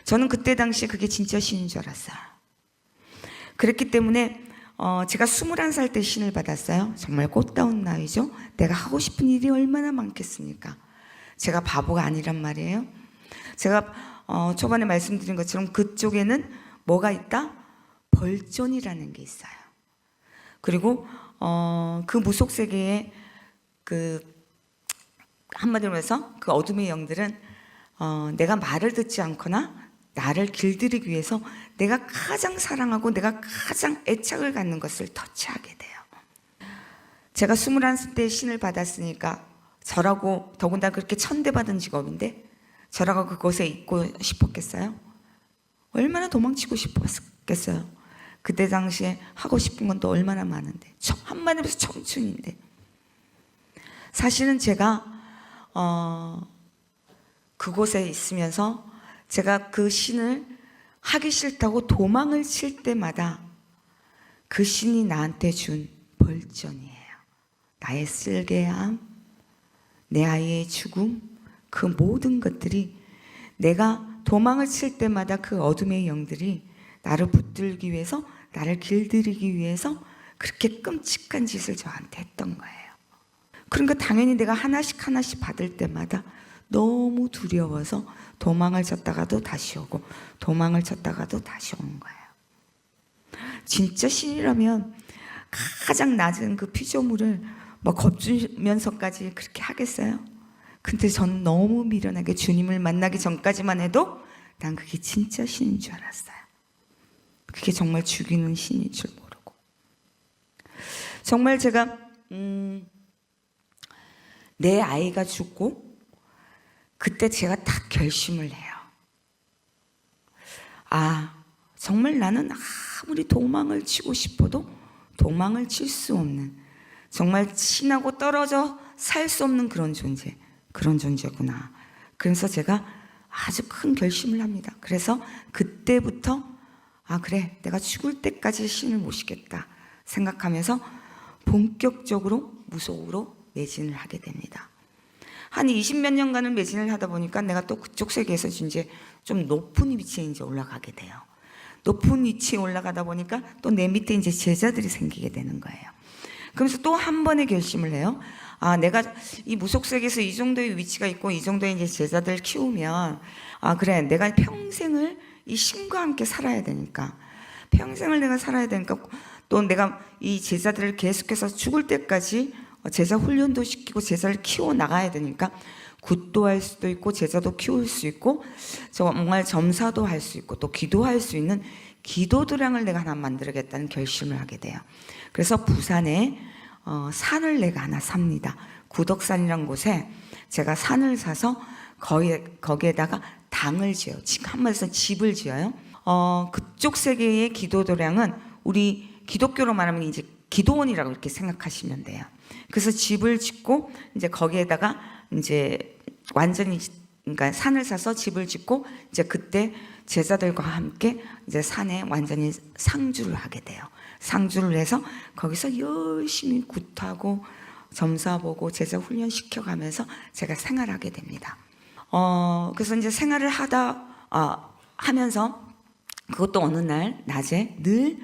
저는 그때 당시에 그게 진짜 신인 줄 알았어요. 그랬기 때문에 제가 21살 때 신을 받았어요. 정말 꽃다운 나이죠. 내가 하고 싶은 일이 얼마나 많겠습니까? 제가 바보가 아니란 말이에요. 제가 초반에 말씀드린 것처럼 그쪽에는 뭐가 있다? 벌전이라는 게 있어요. 그리고 그 무속세계에 그 한마디로 해서 그 어둠의 영들은 내가 말을 듣지 않거나 나를 길들이기 위해서 내가 가장 사랑하고 내가 가장 애착을 갖는 것을 터치하게 돼요. 제가 21살 때 신을 받았으니까 저라고 더군다나 그렇게 천대받은 직업인데 저라고 그곳에 있고 싶었겠어요? 얼마나 도망치고 싶었겠어요? 그때 당시에 하고 싶은 건 또 얼마나 많은데 한마디로 해서 청춘인데 사실은 제가 그곳에 있으면서 제가 그 신을 하기 싫다고 도망을 칠 때마다 그 신이 나한테 준 벌전이에요. 나의 쓸개함, 내 아이의 죽음, 그 모든 것들이 내가 도망을 칠 때마다 그 어둠의 영들이 나를 붙들기 위해서 나를 길들이기 위해서 그렇게 끔찍한 짓을 저한테 했던 거예요. 그러니까 당연히 내가 하나씩 받을 때마다 너무 두려워서 도망을 쳤다가도 다시 오고 도망을 쳤다가도 다시 오는 거예요. 진짜 신이라면 가장 낮은 그 피조물을 겁주면서까지 그렇게 하겠어요? 근데 저는 너무 미련하게 주님을 만나기 전까지만 해도 난 그게 진짜 신인 줄 알았어요. 그게 정말 죽이는 신인 줄 모르고. 정말 제가 내 아이가 죽고 그때 제가 딱 결심을 해요. 정말 나는 아무리 도망을 치고 싶어도 도망을 칠 수 없는, 정말 신하고 떨어져 살 수 없는 그런 존재구나. 그래서 제가 아주 큰 결심을 합니다. 그래서 그때부터 그래, 내가 죽을 때까지 신을 모시겠다 생각하면서 본격적으로 무속으로 매진을 하게 됩니다. 한 20몇 년간을 매진을 하다 보니까 내가 또 그쪽 세계에서 이제 좀 높은 위치에 이제 올라가게 돼요. 높은 위치에 올라가다 보니까 또 내 밑에 이제 제자들이 생기게 되는 거예요. 그러면서 또 한 번의 결심을 해요. 내가 이 무속 세계에서 이 정도의 위치가 있고 이 정도의 이제 제자들 키우면 그래, 내가 평생을 이 신과 함께 살아야 되니까, 평생을 내가 살아야 되니까 또 내가 이 제자들을 계속해서 죽을 때까지 제자 훈련도 시키고 제자를 키워 나가야 되니까 굿도 할 수도 있고 제자도 키울 수 있고 정말 점사도 할 수 있고 또 기도할 수 있는 기도도량을 내가 하나 만들겠다는 결심을 하게 돼요. 그래서 부산에 산을 내가 하나 삽니다. 구덕산이라는 곳에 제가 산을 사서 거기에다가 당을 지어요. 한마디로 집을 지어요. 그쪽 세계의 기도도량은 우리 기독교로 말하면 이제 기도원이라고 이렇게 생각하시면 돼요. 그래서 집을 짓고 이제 거기에다가 이제 완전히 그러니까 산을 사서 집을 짓고 이제 그때 제자들과 함께 이제 산에 완전히 상주를 하게 돼요. 상주를 해서 거기서 열심히 굿하고 점사 보고 제자 훈련 시켜가면서 제가 생활하게 됩니다. 그래서 이제 생활을 하면서 그것도 어느 날 낮에 늘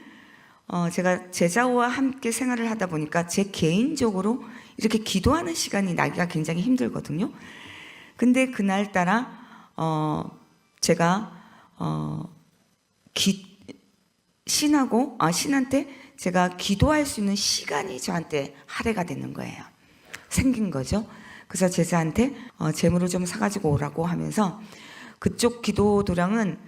제가 제자와 함께 생활을 하다 보니까 제 개인적으로 이렇게 기도하는 시간이 나기가 굉장히 힘들거든요. 근데 그날따라 제가 신한테 제가 기도할 수 있는 시간이 저한테 할애가 되는 거예요. 생긴 거죠. 그래서 제자한테 재물을 좀 사가지고 오라고 하면서 그쪽 기도도량은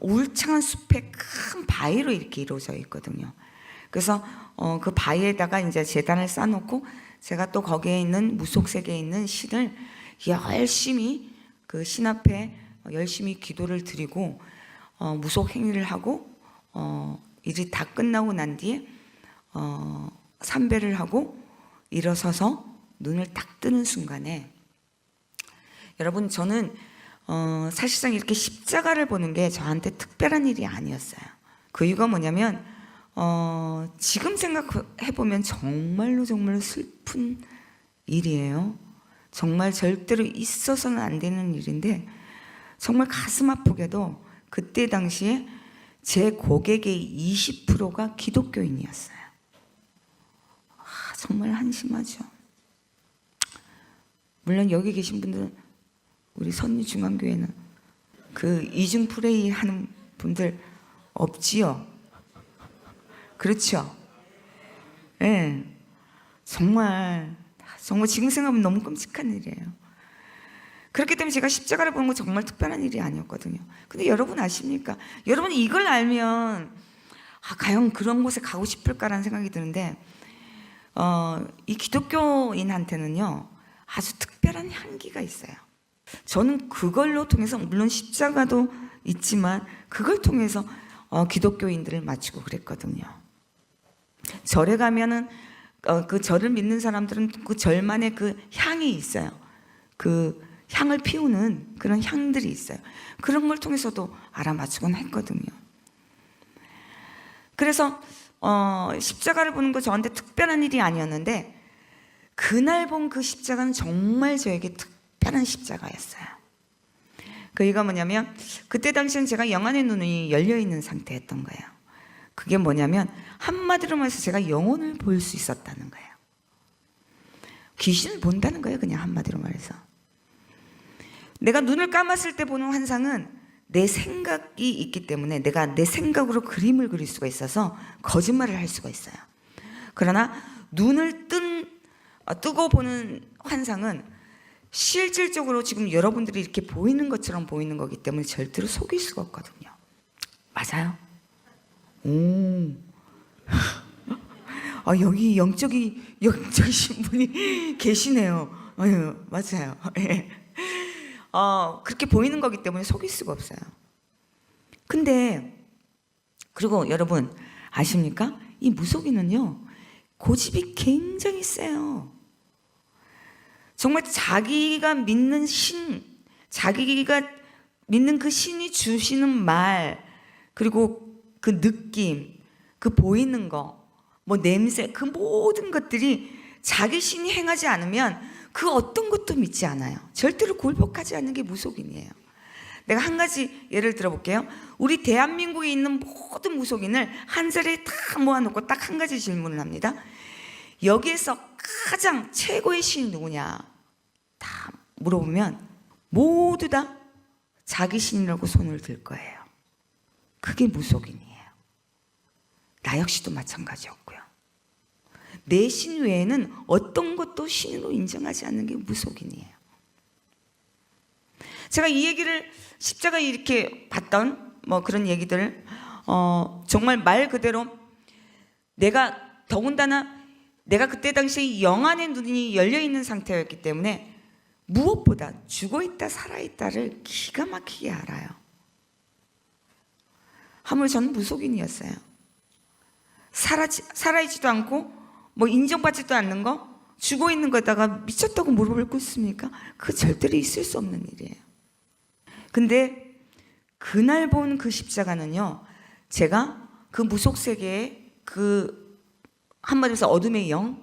울창한 숲의 큰 바위로 이렇게 이루어져 있거든요. 그래서 그 바위에다가 이제 제단을 쌓아놓고 제가 또 거기에 있는 무속 세계에 있는 신을 열심히 그 신 앞에 열심히 기도를 드리고 무속 행위를 하고 일이 다 끝나고 난 뒤에 삼배를 하고 일어서서 눈을 딱 뜨는 순간에 여러분 저는 사실상 이렇게 십자가를 보는 게 저한테 특별한 일이 아니었어요. 그 이유가 뭐냐면 지금 생각해보면 정말로 슬픈 일이에요. 정말 절대로 있어서는 안 되는 일인데 정말 가슴 아프게도 그때 당시에 제 고객의 20%가 기독교인이었어요. 정말 한심하죠. 물론 여기 계신 분들은 우리 선유중앙교회는 그 이중 프레이 하는 분들 없지요. 그렇죠. 예. 네. 정말 지금 생각하면 너무 끔찍한 일이에요. 그렇기 때문에 제가 십자가를 보는 건 정말 특별한 일이 아니었거든요. 근데 여러분 아십니까? 여러분이 이걸 알면 과연 그런 곳에 가고 싶을까라는 생각이 드는데 이 기독교인한테는요 아주 특별한 향기가 있어요. 저는 그걸로 통해서 물론 십자가도 있지만 그걸 통해서 기독교인들을 맞추고 그랬거든요. 절에 가면은 그 절을 믿는 사람들은 그 절만의 그 향이 있어요. 그 향을 피우는 그런 향들이 있어요. 그런 걸 통해서도 알아맞추곤 했거든요. 그래서 십자가를 보는 거 저한테 특별한 일이 아니었는데 그날 본 그 십자가는 정말 저에게 특별한 십자가였어요. 그 이유가 뭐냐면 그때 당시엔 제가 영안의 눈이 열려있는 상태였던 거예요. 그게 뭐냐면 한마디로 말해서 제가 영혼을 볼 수 있었다는 거예요. 귀신을 본다는 거예요. 그냥 한마디로 말해서. 내가 눈을 감았을 때 보는 환상은 내 생각이 있기 때문에 내가 내 생각으로 그림을 그릴 수가 있어서 거짓말을 할 수가 있어요. 그러나 눈을 뜨고 보는 환상은 실질적으로 지금 여러분들이 이렇게 보이는 것처럼 보이는 거기 때문에 절대로 속일 수가 없거든요. 맞아요? 여기 영적이신 분이 계시네요. 맞아요. 예. 그렇게 보이는 거기 때문에 속일 수가 없어요. 근데 그리고 여러분 아십니까? 이 무속인은요 고집이 굉장히 세요. 정말 자기가 믿는 자기가 믿는 그 신이 주시는 말, 그리고 그 느낌, 그 보이는 거, 뭐 냄새, 그 모든 것들이 자기 신이 행하지 않으면 그 어떤 것도 믿지 않아요. 절대로 굴복하지 않는 게 무속인이에요. 내가 한 가지 예를 들어볼게요. 우리 대한민국에 있는 모든 무속인을 한 자리에 다 모아놓고 딱 한 가지 질문을 합니다. 여기에서 가장 최고의 신이 누구냐? 다 물어보면 모두 다 자기 신이라고 손을 들 거예요. 그게 무속인이에요. 나 역시도 마찬가지였고요. 내 신 외에는 어떤 것도 신으로 인정하지 않는 게 무속인이에요. 제가 이 얘기를 십자가 이렇게 봤던 뭐 그런 얘기들 정말 말 그대로 더군다나 내가 그때 당시에 영안의 눈이 열려있는 상태였기 때문에 무엇보다 죽어있다 살아있다를 기가 막히게 알아요. 하물며 저는 무속인이었어요. 살아있지도 않고 뭐 인정받지도 않는 거, 죽어있는 거다가 미쳤다고 물어볼 거 있습니까? 그거 절대로 있을 수 없는 일이에요. 근데 그날 본 그 십자가는요, 제가 그 무속세계의 그 한마디로 해서 어둠의 영,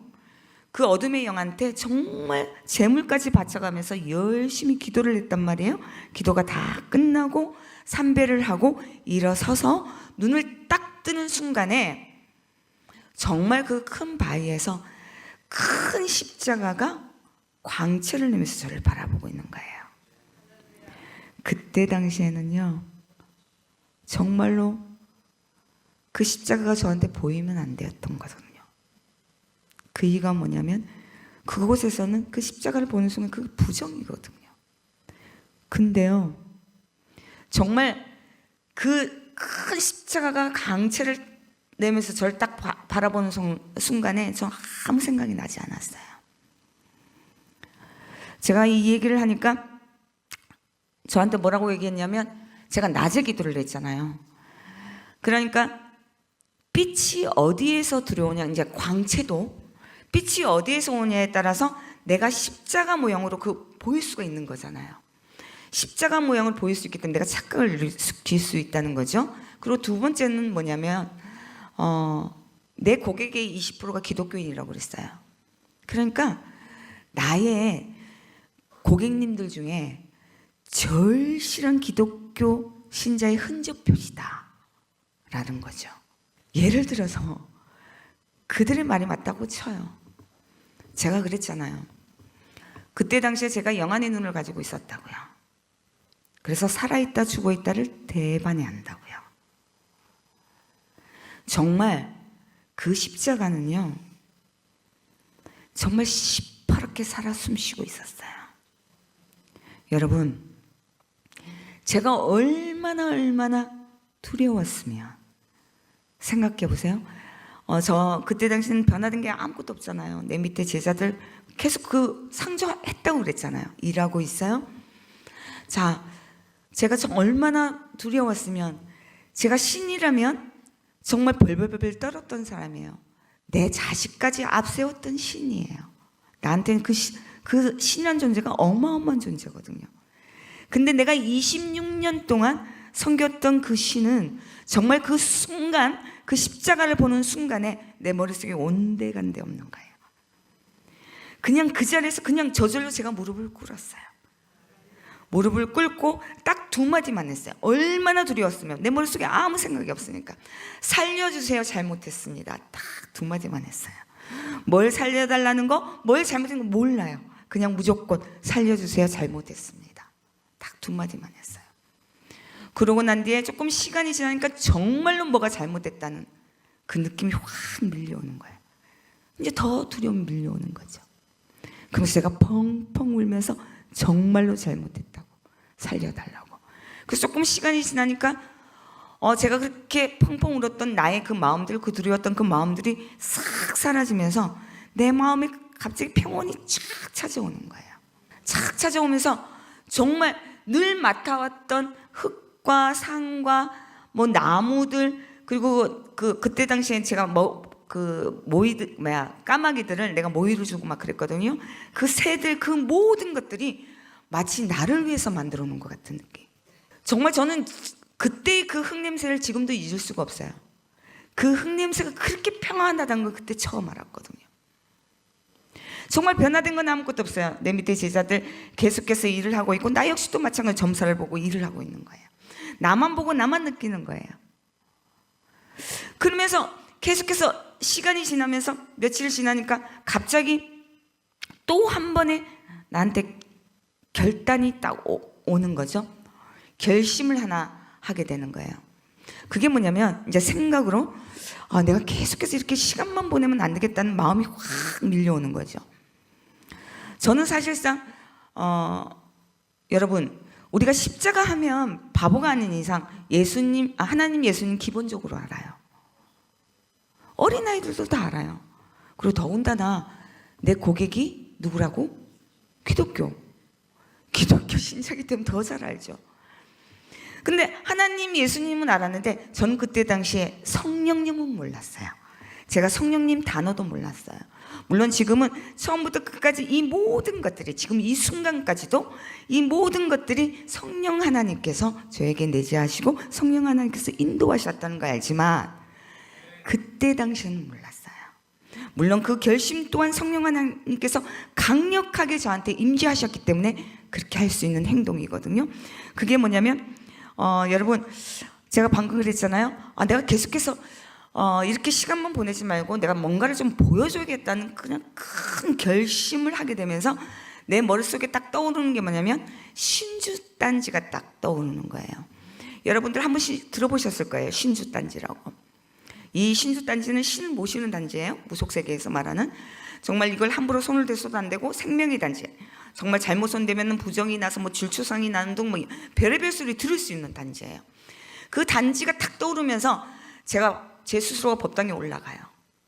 그 어둠의 영한테 정말 재물까지 바쳐가면서 열심히 기도를 했단 말이에요. 기도가 다 끝나고 삼배를 하고 일어서서 눈을 딱 뜨는 순간에 정말 그 큰 바위에서 큰 십자가가 광채를 내면서 저를 바라보고 있는 거예요. 그때 당시에는요, 정말로 그 십자가가 저한테 보이면 안 되었던 거거든요. 그 이유가 뭐냐면 그곳에서는 그 십자가를 보는 순간 그게 부정이거든요. 근데요, 정말 그 큰 십자가가 광채를 내면서 저를 딱 바라보는 순간에 저 아무 생각이 나지 않았어요. 제가 이 얘기를 하니까 저한테 뭐라고 얘기했냐면, 제가 낮에 기도를 했잖아요. 그러니까 빛이 어디에서 들어오냐, 이제 광채도 빛이 어디에서 오냐에 따라서 내가 십자가 모양으로 보일 수가 있는 거잖아요. 십자가 모양을 보일 수 있기 때문에 내가 착각을 일으킬 수 있다는 거죠. 그리고 두 번째는 뭐냐면 내 고객의 20%가 기독교인이라고 그랬어요. 그러니까 나의 고객님들 중에 절실한 기독교 신자의 흔적 표시다 라는 거죠. 예를 들어서 그들의 말이 맞다고 쳐요. 제가 그랬잖아요. 그때 당시에 제가 영안의 눈을 가지고 있었다고요. 그래서 살아있다 죽어있다를 대반해한다고요. 정말 그 십자가는요, 정말 시퍼렇게 살아 숨쉬고 있었어요. 여러분, 제가 얼마나 두려웠으면 생각해 보세요. 저 그때 당시는 변화된 게 아무것도 없잖아요. 내 밑에 제자들 계속 그 상주했다고 그랬잖아요. 일하고 있어요. 자, 제가 얼마나 두려웠으면, 제가 신이라면 정말 벌벌벌 떨었던 사람이에요. 내 자식까지 앞세웠던 신이에요. 나한테는 그 신이라는 존재가 어마어마한 존재거든요. 근데 내가 26년 동안 섬겼던 그 신은 정말 그 순간, 그 십자가를 보는 순간에 내 머릿속에 온데간데 없는 거예요. 그냥 그 자리에서 그냥 저절로 제가 무릎을 꿇었어요. 무릎을 꿇고 딱 두 마디만 했어요. 얼마나 두려웠으면, 내 머릿속에 아무 생각이 없으니까. 살려주세요, 잘못했습니다. 딱 두 마디만 했어요. 뭘 살려달라는 거, 뭘 잘못한 거 몰라요. 그냥 무조건 살려주세요, 잘못했습니다. 딱 두 마디만 했어요. 그러고 난 뒤에 조금 시간이 지나니까 정말로 뭐가 잘못됐다는 그 느낌이 확 밀려오는 거예요. 이제 더 두려움이 밀려오는 거죠. 그래서 제가 펑펑 울면서 정말로 잘못했다고, 살려달라고. 그래서 조금 시간이 지나니까 제가 그렇게 펑펑 울었던 나의 그 마음들, 그 두려웠던 그 마음들이 싹 사라지면서 내 마음에 갑자기 평온이 쫙 찾아오는 거예요. 쫙 찾아오면서 정말 늘 맡아왔던 흙과 산과 뭐 나무들, 그리고 그때 당시에 제가 까마귀들을 내가 모이를 주고 막 그랬거든요. 그 새들, 그 모든 것들이 마치 나를 위해서 만들어 놓은 것 같은 느낌. 정말 저는 그때의 그 흙냄새를 지금도 잊을 수가 없어요. 그 흙냄새가 그렇게 평안하다는 걸 그때 처음 알았거든요. 정말 변화된 건 아무것도 없어요. 내 밑에 제자들 계속해서 일을 하고 있고, 나 역시 또 마찬가지로 점사를 보고 일을 하고 있는 거예요. 나만 보고 나만 느끼는 거예요. 그러면서 계속해서 시간이 지나면서 며칠 지나니까 갑자기 또 한 번에 나한테 결단이 딱 오는 거죠. 결심을 하나 하게 되는 거예요. 그게 뭐냐면, 이제 생각으로 내가 계속해서 이렇게 시간만 보내면 안 되겠다는 마음이 확 밀려오는 거죠. 저는 사실상 여러분, 우리가 십자가 하면 바보가 아닌 이상 하나님 예수님 기본적으로 알아요. 어린아이들도 다 알아요. 그리고 더군다나 내 고객이 누구라고? 기독교 신자이기 때문에 더 잘 알죠. 근데 하나님 예수님은 알았는데 저는 그때 당시에 성령님은 몰랐어요. 제가 성령님 단어도 몰랐어요. 물론 지금은 처음부터 끝까지 이 모든 것들이, 지금 이 순간까지도 이 모든 것들이 성령 하나님께서 저에게 내재하시고 성령 하나님께서 인도하셨다는 걸 알지만, 그때 당시에는 몰랐어요. 물론 그 결심 또한 성령 하나님께서 강력하게 저한테 임재하셨기 때문에 그렇게 할 수 있는 행동이거든요. 그게 뭐냐면 여러분, 제가 방금 그랬잖아요. 내가 계속해서 이렇게 시간만 보내지 말고 내가 뭔가를 좀 보여줘야겠다는 그냥 큰 결심을 하게 되면서 내 머릿속에 딱 떠오르는 게 뭐냐면 신주단지가 딱 떠오르는 거예요. 여러분들 한 번씩 들어보셨을 거예요. 신주단지라고. 이 신주단지는 신을 모시는 단지예요. 무속세계에서 말하는. 정말 이걸 함부로 손을 대서도 안 되고 생명의 단지. 정말 잘못 손대면 부정이 나서 뭐 질투상이 나는 등 뭐 별의별 소리 들을 수 있는 단지예요. 그 단지가 탁 떠오르면서 제가 제 스스로가 법당에 올라가요.